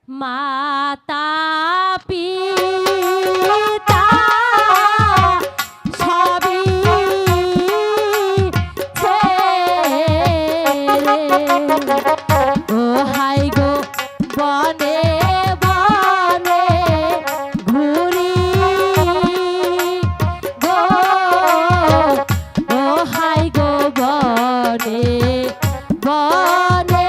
মাতা পিতা সবই ছেড়ে ও হাই গো বনে বনে ঘুরি গো ও হাই গো বনে বনে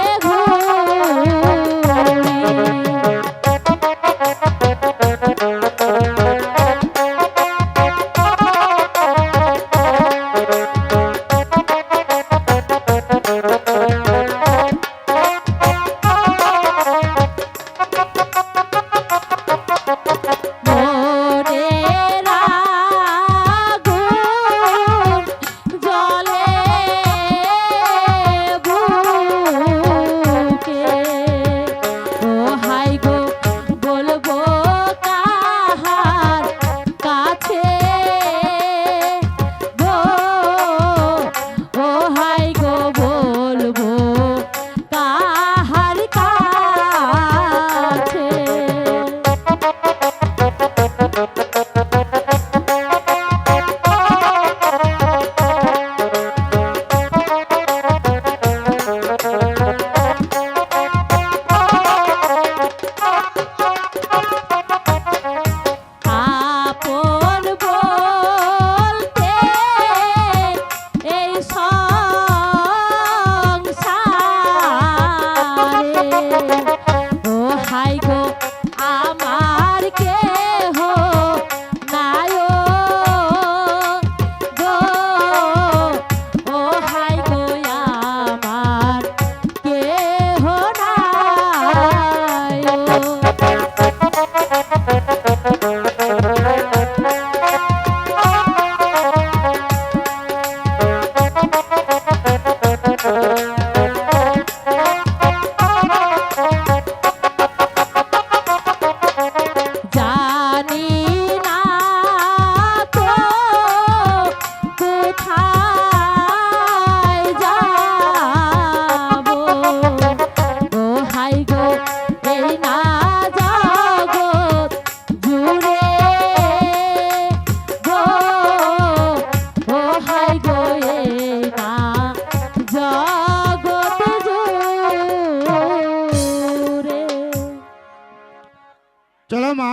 চলো মা,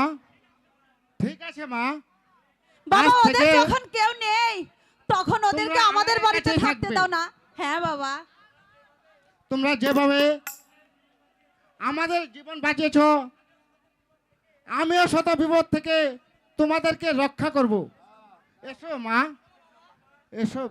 ঠিক আছে মা। বাবা আজ ওদের থেকে যখন কেউ নেই তখন ওদেরকে তোমরা আমাদের বাড়িতে একাই থাকতে থাকবে। দাও না। হ্যাঁ বাবা, তোমরা যেভাবে আমাদের জীবন বাঁচিয়েছ, আমিও শত বিপদ থেকে তোমাদেরকে রক্ষা করব। এসো মা, এসো।